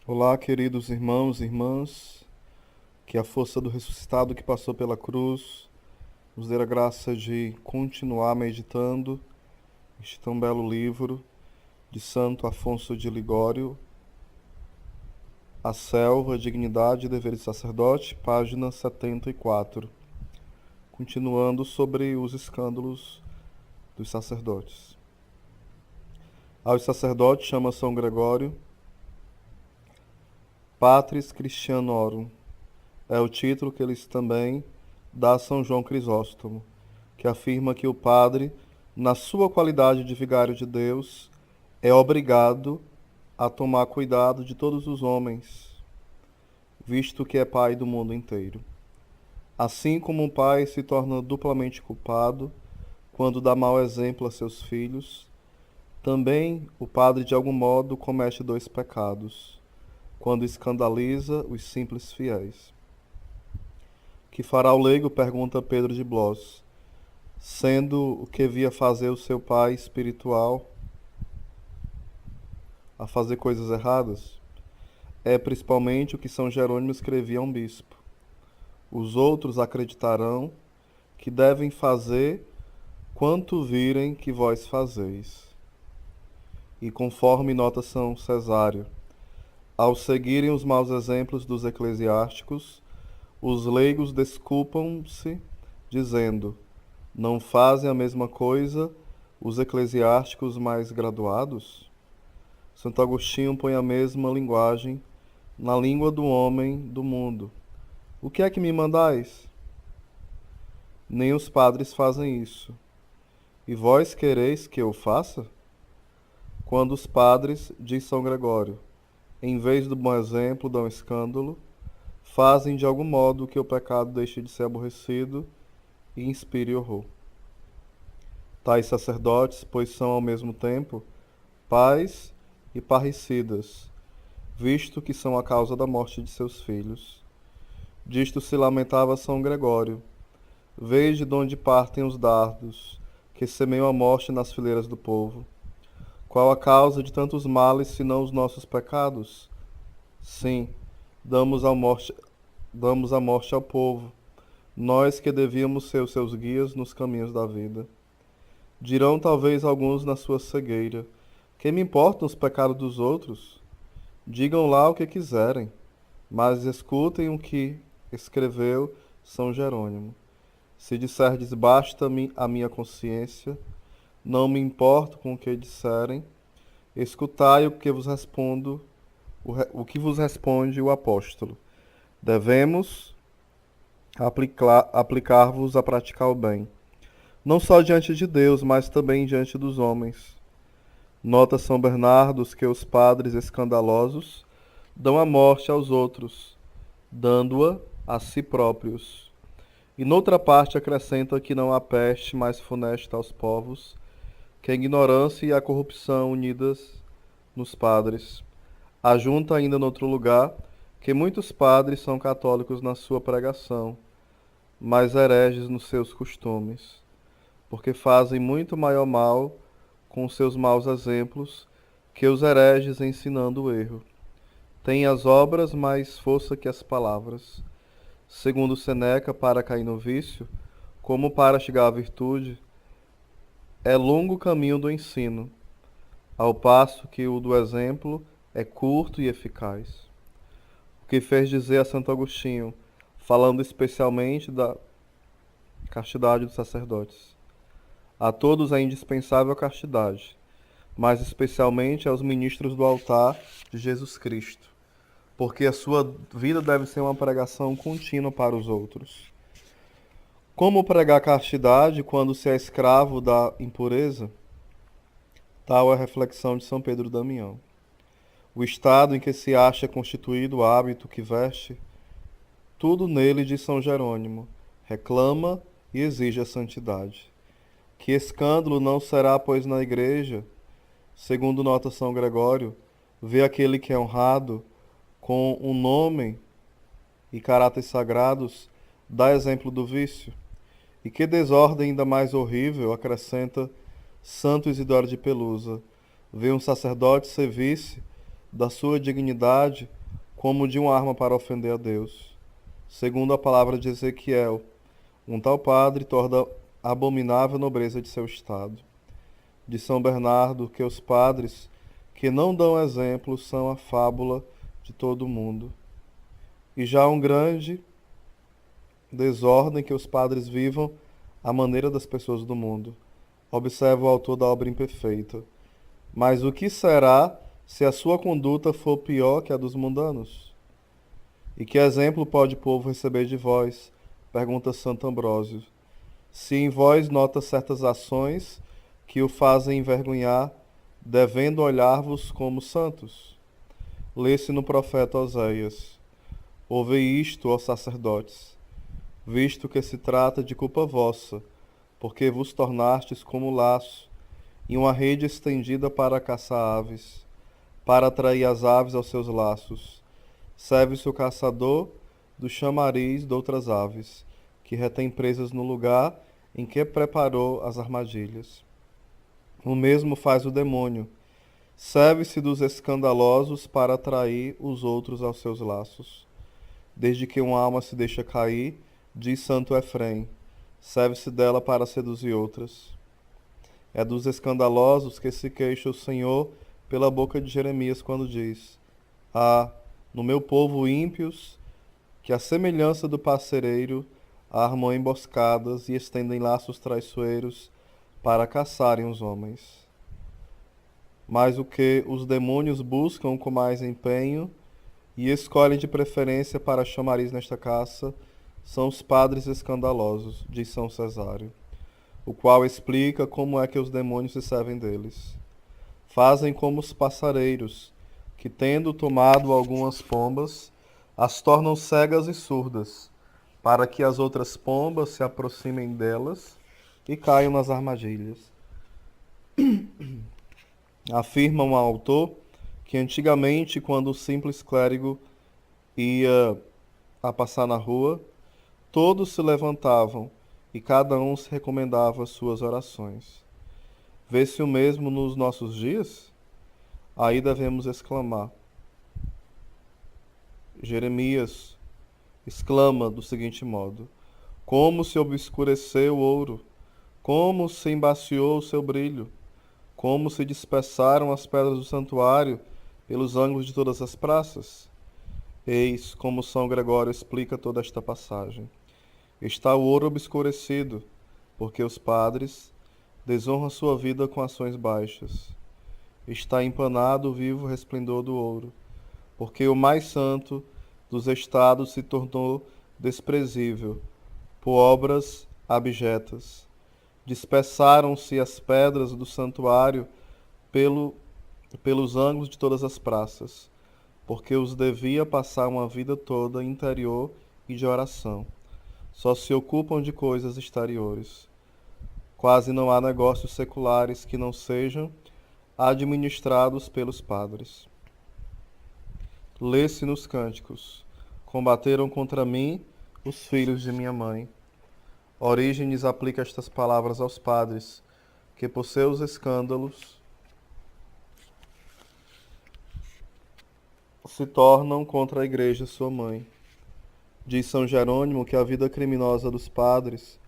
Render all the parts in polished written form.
Olá, queridos irmãos e irmãs, que a força do ressuscitado que passou pela cruz nos dê a graça de continuar meditando este tão belo livro de Santo Afonso de Ligório, A Selva, Dignidade e Dever de Sacerdote, página 74, continuando sobre os escândalos dos sacerdotes. Aos sacerdotes chama São Gregório Patris Christianorum, é o título que eles também dá a São João Crisóstomo, que afirma que o padre, na sua qualidade de vigário de Deus, é obrigado a tomar cuidado de todos os homens, visto que é pai do mundo inteiro. Assim como um pai se torna duplamente culpado quando dá mau exemplo a seus filhos, também o padre de algum modo comete dois pecados, quando escandaliza os simples fiéis. Que fará o leigo? Pergunta Pedro de Blois, sendo o que via fazer o seu pai espiritual a fazer coisas erradas? É principalmente o que São Jerônimo escrevia a um bispo. Os outros acreditarão que devem fazer quanto virem que vós fazeis. E conforme nota São Cesário, ao seguirem os maus exemplos dos eclesiásticos, os leigos desculpam-se, dizendo: não fazem a mesma coisa os eclesiásticos mais graduados? Santo Agostinho põe a mesma linguagem na língua do homem do mundo. O que é que me mandais? Nem os padres fazem isso. E vós quereis que eu faça? Quando os padres, diz São Gregório, em vez do bom exemplo, dão escândalo, fazem de algum modo que o pecado deixe de ser aborrecido e inspire horror. Tais sacerdotes, pois são ao mesmo tempo pais e parricidas, visto que são a causa da morte de seus filhos. Disto se lamentava São Gregório. Veja de onde partem os dardos, que semeiam a morte nas fileiras do povo. Qual a causa de tantos males, senão os nossos pecados? Sim, damos a morte ao povo, nós que devíamos ser os seus guias nos caminhos da vida. Dirão talvez alguns na sua cegueira: que me importam os pecados dos outros? Digam lá o que quiserem, mas escutem o que escreveu São Jerônimo. Se disserdes basta-me a minha consciência, não me importo com o que disserem, escutai o que vos respondo, o que vos responde o apóstolo. Devemos aplicar-vos a praticar o bem, não só diante de Deus, mas também diante dos homens. Nota São Bernardo que os padres escandalosos dão a morte aos outros, dando-a a si próprios. E noutra parte acrescenta que não há peste mais funesta aos povos que a ignorância e a corrupção unidas nos padres. Ajunta ainda noutro lugar que muitos padres são católicos na sua pregação, mas hereges nos seus costumes, porque fazem muito maior mal com seus maus exemplos que os hereges ensinando o erro. Têm as obras mais força que as palavras. Segundo Seneca, para cair no vício, como para chegar à virtude, é longo o caminho do ensino, ao passo que o do exemplo é curto e eficaz. O que fez dizer a Santo Agostinho, falando especialmente da castidade dos sacerdotes: a todos é indispensável a castidade, mas especialmente aos ministros do altar de Jesus Cristo, porque a sua vida deve ser uma pregação contínua para os outros. Como pregar castidade quando se é escravo da impureza? Tal é a reflexão de São Pedro Damião. O estado em que se acha constituído o hábito que veste, tudo nele, de São Jerônimo, reclama e exige a santidade. Que escândalo não será, pois, na igreja, segundo nota São Gregório, vê aquele que é honrado com um nome e caráter sagrados, dá exemplo do vício. E que desordem ainda mais horrível, acrescenta Santo Isidoro de Pelusa, vê um sacerdote servir-se da sua dignidade como de uma arma para ofender a Deus. Segundo a palavra de Ezequiel, um tal padre torna abominável a nobreza de seu estado. De São Bernardo, que os padres que não dão exemplo são a fábula de todo o mundo. E já um grande desordem que os padres vivam à maneira das pessoas do mundo. Observa o autor da obra imperfeita. Mas o que será se a sua conduta for pior que a dos mundanos? E que exemplo pode o povo receber de vós? Pergunta Santo Ambrósio. Se em vós nota certas ações que o fazem envergonhar, devendo olhar-vos como santos. Lê-se no profeta Oséias. Ouvei isto, ó sacerdotes, visto que se trata de culpa vossa, porque vos tornastes como laço, e uma rede estendida para caçar aves, para atrair as aves aos seus laços. Serve-se o caçador do chamariz de outras aves, que retém presas no lugar em que preparou as armadilhas. O mesmo faz o demônio. Serve-se dos escandalosos para atrair os outros aos seus laços. Desde que uma alma se deixa cair, diz Santo Efrém, serve-se dela para seduzir outras. É dos escandalosos que se queixa o Senhor pela boca de Jeremias quando diz: Ah, no meu povo ímpios, que à semelhança do passereiro armam emboscadas e estendem laços traiçoeiros para caçarem os homens. Mas o que os demônios buscam com mais empenho e escolhem de preferência para chamariz nesta caça são os padres escandalosos, diz São Cesário, o qual explica como é que os demônios se servem deles. Fazem como os passareiros, que tendo tomado algumas pombas, as tornam cegas e surdas, para que as outras pombas se aproximem delas e caiam nas armadilhas. Afirma um autor que antigamente, quando o simples clérigo ia a passar na rua, todos se levantavam e cada um se recomendava as suas orações. Vê-se o mesmo nos nossos dias? Aí devemos exclamar. Jeremias exclama do seguinte modo: Como se obscureceu o ouro, como se embaciou o seu brilho, como se dispersaram as pedras do santuário pelos ângulos de todas as praças. Eis como São Gregório explica toda esta passagem. Está o ouro obscurecido, porque os padres desonram sua vida com ações baixas. Está empanado o vivo resplendor do ouro, porque o mais santo dos estados se tornou desprezível por obras abjetas. Dispersaram-se as pedras do santuário pelos ângulos de todas as praças, porque os devia passar uma vida toda interior e de oração. Só se ocupam de coisas exteriores. Quase não há negócios seculares que não sejam administrados pelos padres. Lê-se nos cânticos: Combateram contra mim os filhos de minha mãe. Orígenes aplica estas palavras aos padres, que por seus escândalos se tornam contra a igreja sua mãe. Diz São Jerônimo que a vida criminosa dos padres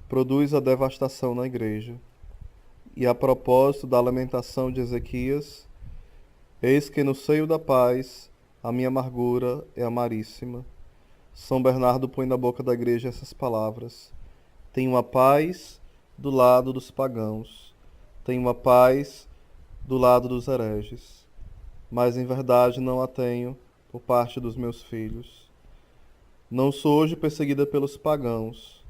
produz a devastação na igreja. E a propósito da lamentação de Ezequias, eis que no seio da paz a minha amargura é amaríssima. São Bernardo põe na boca da igreja essas palavras: Tenho uma paz do lado dos pagãos, tenho uma paz do lado dos hereges, mas em verdade não a tenho por parte dos meus filhos. Não sou hoje perseguida pelos pagãos,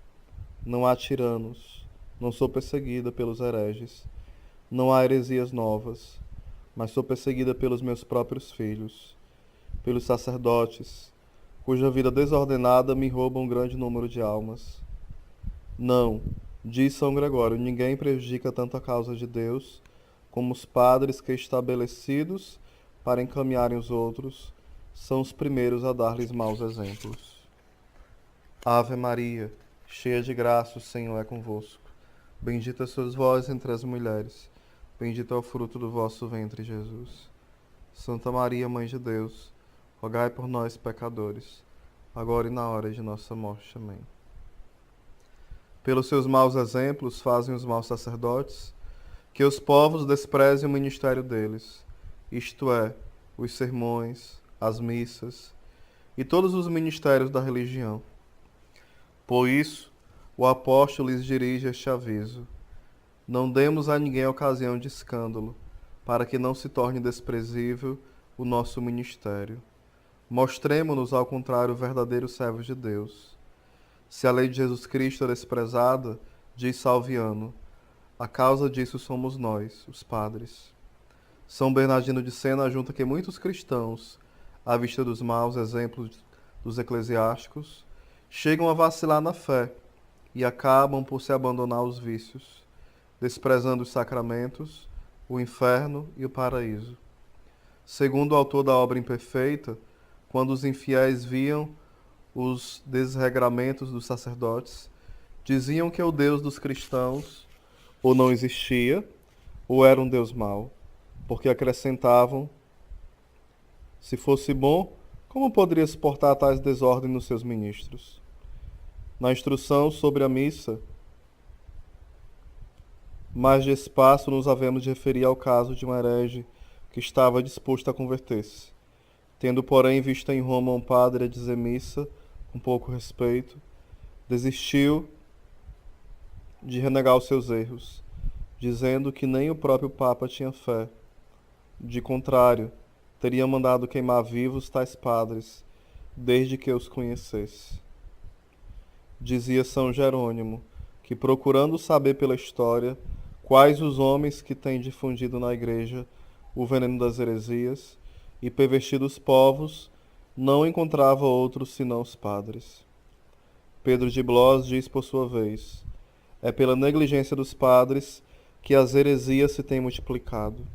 não há tiranos, não sou perseguida pelos hereges, não há heresias novas, mas sou perseguida pelos meus próprios filhos, pelos sacerdotes, cuja vida desordenada me rouba um grande número de almas. Não, diz São Gregório, ninguém prejudica tanto a causa de Deus como os padres que, estabelecidos para encaminharem os outros, são os primeiros a dar-lhes maus exemplos. Ave Maria, cheia de graça, o Senhor é convosco. Bendita sois vós entre as mulheres, bendito é o fruto do vosso ventre, Jesus. Santa Maria, Mãe de Deus, rogai por nós, pecadores, agora e na hora de nossa morte. Amém. Pelos seus maus exemplos fazem os maus sacerdotes que os povos desprezem o ministério deles, isto é, os sermões, as missas e todos os ministérios da religião. Por isso, o apóstolo lhes dirige este aviso: não demos a ninguém ocasião de escândalo, para que não se torne desprezível o nosso ministério. Mostremo-nos, ao contrário, verdadeiros servos de Deus. Se a lei de Jesus Cristo é desprezada, diz Salviano, a causa disso somos nós, os padres. São Bernardino de Sena ajunta que muitos cristãos, à vista dos maus exemplos dos eclesiásticos, chegam a vacilar na fé e acabam por se abandonar aos vícios, desprezando os sacramentos, o inferno e o paraíso. Segundo o autor da obra imperfeita, quando os infiéis viam os desregramentos dos sacerdotes, diziam que o Deus dos cristãos ou não existia, ou era um Deus mau, porque acrescentavam: se fosse bom, como poderia suportar tais desordens nos seus ministros? Na instrução sobre a missa, mais de espaço nos havemos de referir ao caso de um herege que estava disposto a converter-se. Tendo, porém, visto em Roma um padre a dizer missa com pouco respeito, desistiu de renegar os seus erros, dizendo que nem o próprio Papa tinha fé. De contrário, teria mandado queimar vivos tais padres, desde que os conhecesse. Dizia São Jerônimo que, procurando saber pela história quais os homens que têm difundido na Igreja o veneno das heresias e pervertido os povos, não encontrava outros senão os padres. Pedro de Blois diz por sua vez: é pela negligência dos padres que as heresias se têm multiplicado.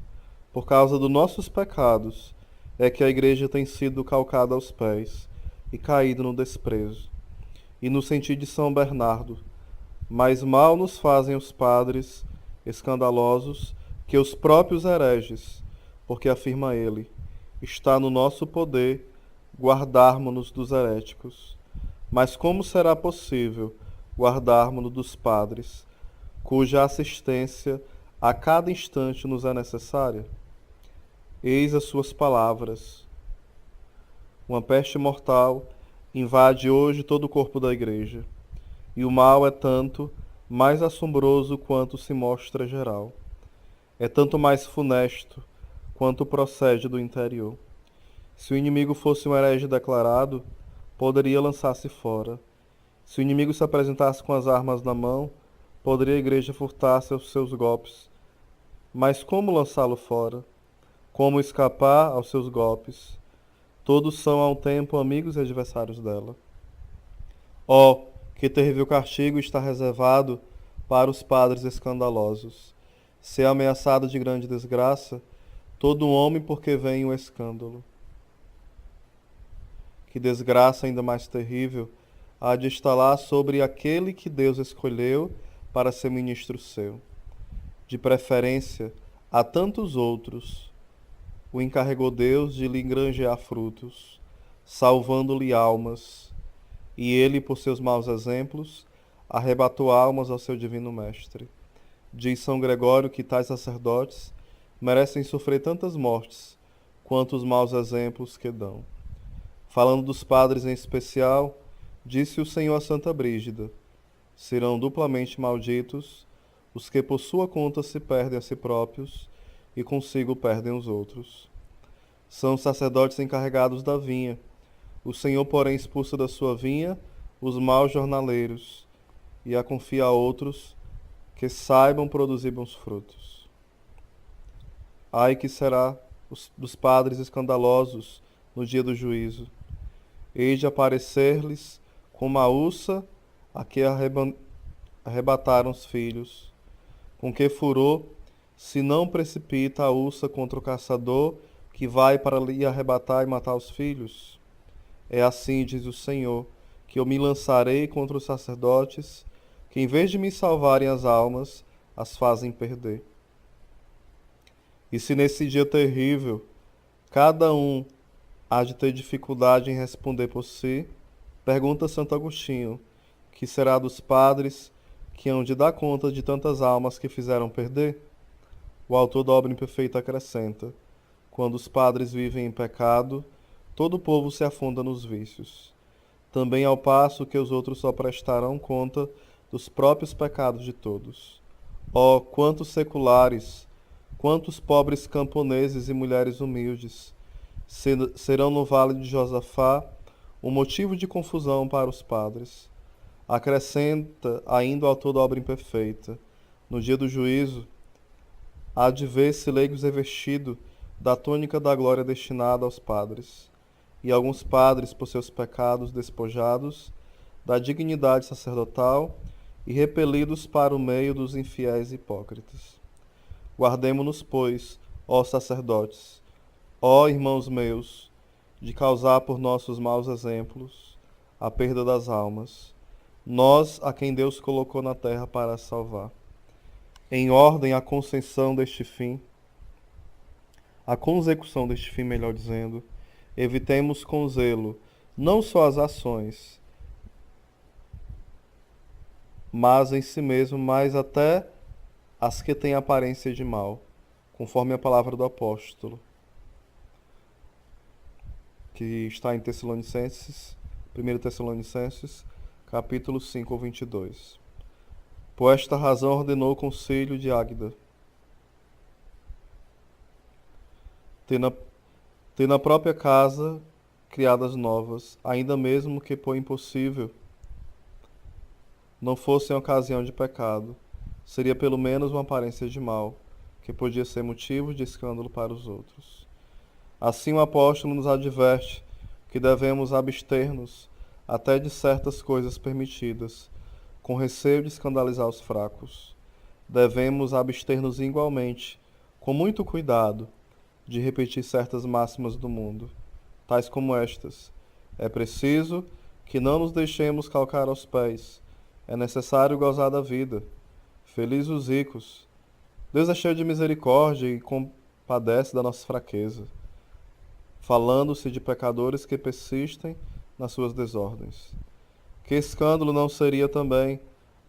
Por causa dos nossos pecados é que a Igreja tem sido calcada aos pés e caído no desprezo. E no sentido de São Bernardo: mais mal nos fazem os padres escandalosos que os próprios hereges, porque, afirma ele, está no nosso poder guardarmos-nos dos heréticos. Mas como será possível guardarmos-nos dos padres, cuja assistência a cada instante nos é necessária? Eis as suas palavras: uma peste mortal invade hoje todo o corpo da Igreja, e o mal é tanto mais assombroso quanto se mostra geral. É tanto mais funesto quanto procede do interior. Se o inimigo fosse um herege declarado, poderia lançar-se fora. Se o inimigo se apresentasse com as armas na mão, poderia a Igreja furtar-se aos seus golpes. Mas como lançá-lo fora? Como escapar aos seus golpes? Todos são a um tempo amigos e adversários dela. Oh, que terrível castigo está reservado para os padres escandalosos! Se é ameaçado de grande desgraça todo homem porque vem o escândalo. Que desgraça ainda mais terrível há de estalar sobre aquele que Deus escolheu para ser ministro seu. De preferência a tantos outros, o encarregou Deus de lhe granjear frutos, salvando-lhe almas, e ele, por seus maus exemplos, arrebatou almas ao seu divino mestre. Diz São Gregório que tais sacerdotes merecem sofrer tantas mortes quanto os maus exemplos que dão. Falando dos padres em especial, disse o Senhor a Santa Brígida: serão duplamente malditos os que por sua conta se perdem a si próprios e consigo perdem os outros. São os sacerdotes encarregados da vinha. O Senhor, porém, expulsa da sua vinha os maus jornaleiros e a confia a outros que saibam produzir bons frutos. Ai que será dos padres escandalosos no dia do juízo. Hei de aparecer-lhes como a ursa a que arrebataram os filhos. Com que furor se não precipita a ursa contra o caçador que vai para lhe arrebatar e matar os filhos? É assim, diz o Senhor, que eu me lançarei contra os sacerdotes, que em vez de me salvarem as almas, as fazem perder. E se nesse dia terrível cada um há de ter dificuldade em responder por si, pergunta Santo Agostinho, que será dos padres que hão de dar conta de tantas almas que fizeram perder? O autor da obra imperfeita acrescenta: quando os padres vivem em pecado, todo o povo se afunda nos vícios. Também ao passo que os outros só prestarão conta dos próprios pecados de todos. Oh, quantos seculares, quantos pobres camponeses e mulheres humildes serão no vale de Josafá um motivo de confusão para os padres. Acrescenta ainda o autor da obra imperfeita: no dia do juízo, há de ver-se leigos revestido da túnica da glória destinada aos padres, e alguns padres, por seus pecados, despojados da dignidade sacerdotal e repelidos para o meio dos infiéis hipócritas. Guardemo-nos, pois, ó sacerdotes, ó irmãos meus, de causar por nossos maus exemplos a perda das almas, nós a quem Deus colocou na terra para salvar. Em ordem à consecução deste fim, melhor dizendo, evitemos com zelo não só as ações, mas em si mesmo, mas até as que têm aparência de mal, conforme a palavra do apóstolo, que está em Tessalonicenses, 1 Tessalonicenses, capítulo 5 ao 22. Por esta razão ordenou o concílio de Águeda: ter na própria casa criadas novas, ainda mesmo que por impossível não fossem ocasião de pecado, seria pelo menos uma aparência de mal, que podia ser motivo de escândalo para os outros. Assim o apóstolo nos adverte que devemos abster-nos até de certas coisas permitidas, com receio de escandalizar os fracos. Devemos abster-nos igualmente, com muito cuidado, de repetir certas máximas do mundo, tais como estas: é preciso que não nos deixemos calcar aos pés, é necessário gozar da vida. Felizes os ricos. Deus é cheio de misericórdia e compadece da nossa fraqueza, falando-se de pecadores que persistem nas suas desordens. Que escândalo não seria também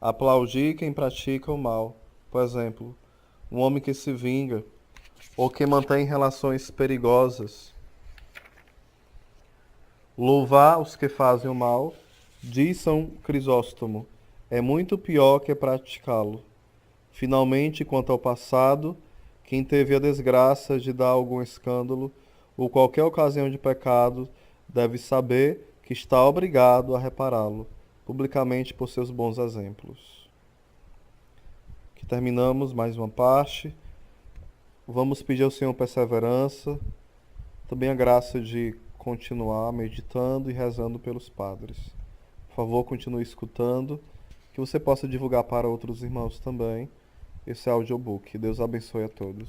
aplaudir quem pratica o mal, por exemplo, um homem que se vinga ou que mantém relações perigosas. Louvar os que fazem o mal, diz São Crisóstomo, é muito pior que praticá-lo. Finalmente, quanto ao passado, quem teve a desgraça de dar algum escândalo ou qualquer ocasião de pecado, deve saber que está obrigado a repará-lo, publicamente por seus bons exemplos. Aqui terminamos mais uma parte. Vamos pedir ao Senhor perseverança, também a graça de continuar meditando e rezando pelos padres. Por favor, continue escutando, que você possa divulgar para outros irmãos também esse audiobook. Deus abençoe a todos.